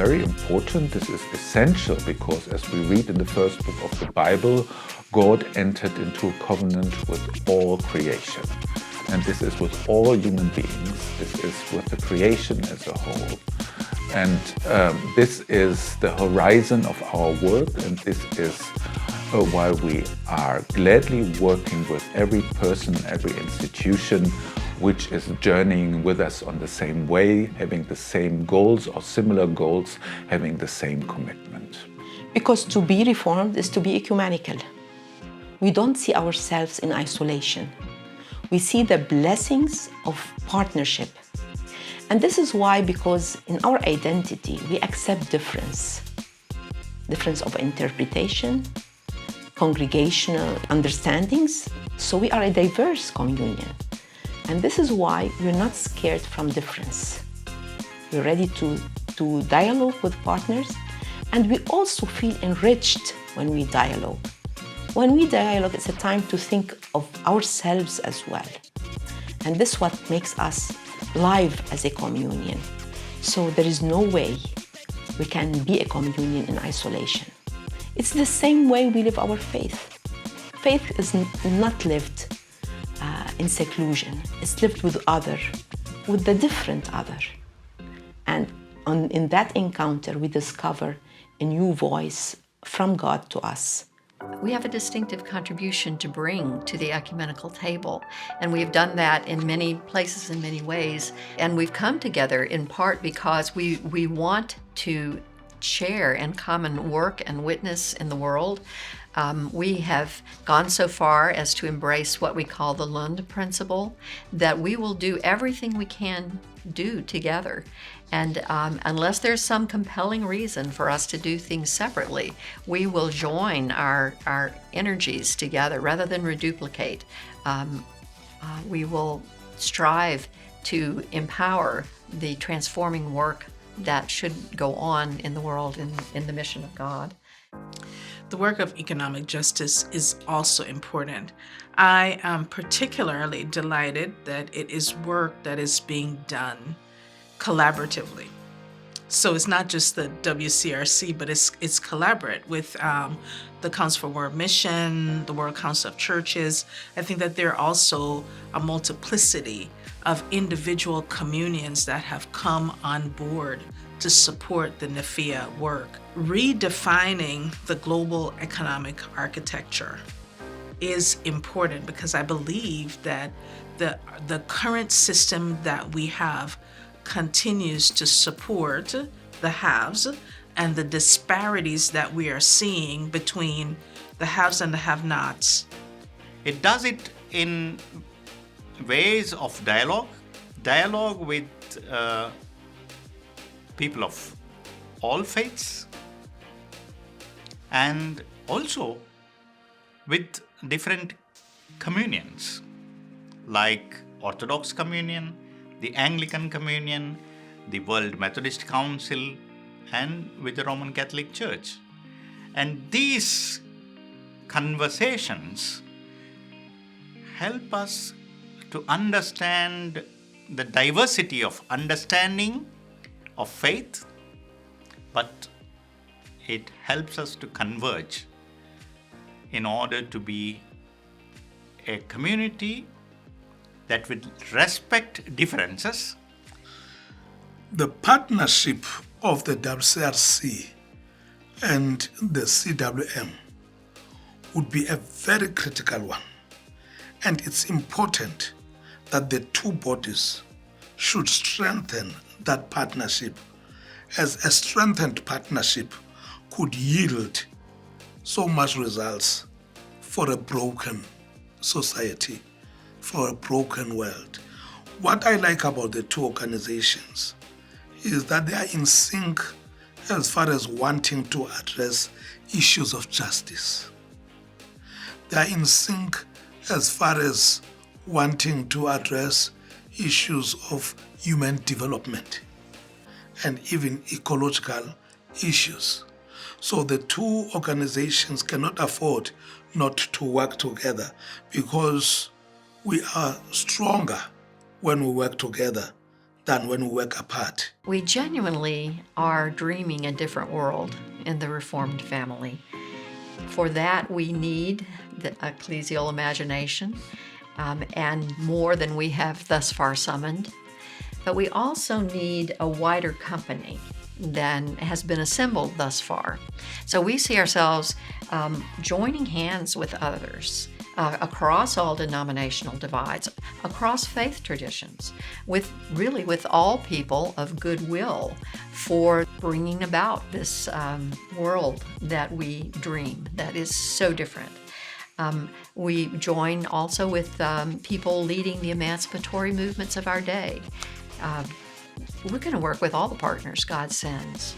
very important. This is essential because, as we read in the first book of the Bible, God entered into a covenant with all creation. And this is with all human beings. This is with the creation as a whole. And this is the horizon of our work, and this is why we are gladly working with every person, every institution which is journeying with us on the same way, having the same goals or similar goals, having the same commitment. Because to be reformed is to be ecumenical. We don't see ourselves in isolation. We see the blessings of partnership. And this is why, because in our identity, we accept difference of interpretation, congregational understandings. So we are a diverse communion. And this is why we're not scared from difference. We're ready to dialogue with partners, and we also feel enriched when we dialogue. When we dialogue, it's a time to think of ourselves as well. And this is what makes us live as a communion. So there is no way we can be a communion in isolation. It's the same way we live our faith. Faith is not lived in seclusion. It's lived with the different other. And in that encounter, we discover a new voice from God to us. We have a distinctive contribution to bring to the ecumenical table, and we've done that in many places in many ways. And we've come together in part because we want to share in common work and witness in the world. We have gone so far as to embrace what we call the Lund principle, that we will do everything we can do together. And unless there's some compelling reason for us to do things separately, we will join our energies together rather than reduplicate. We will strive to empower the transforming work that should go on in the world in the mission of God. The work of economic justice is also important. I am particularly delighted that it is work that is being done collaboratively. So it's not just the WCRC, but it's collaborate with the Council for World Mission, the World Council of Churches. I think that there are also a multiplicity of individual communions that have come on board to support the NFIA work. Redefining the global economic architecture is important because I believe that the current system that we have continues to support the haves, and the disparities that we are seeing between the haves and the have-nots. It does it in ways of dialogue with people of all faiths, and also with different communions like Orthodox Communion, the Anglican Communion, the World Methodist Council, and with the Roman Catholic Church. And these conversations help us to understand the diversity of understanding of faith, but it helps us to converge in order to be a community that will respect differences. The partnership of the WCRC and the CWM would be a very critical one. And it's important that the two bodies should strengthen that partnership, as a strengthened partnership could yield so much results for a broken society, for a broken world. What I like about the two organizations is that they are in sync as far as wanting to address issues of justice. They are in sync as far as wanting to address issues of human development and even ecological issues. So the two organizations cannot afford not to work together, because we are stronger when we work together than when we work apart. We genuinely are dreaming a different world in the Reformed family. For that, we need the ecclesial imagination and more than we have thus far summoned. But we also need a wider company than has been assembled thus far. So we see ourselves joining hands with others across all denominational divides, across faith traditions, with all people of goodwill for bringing about this world that we dream that is so different. We join also with people leading the emancipatory movements of our day. We're going to work with all the partners God sends.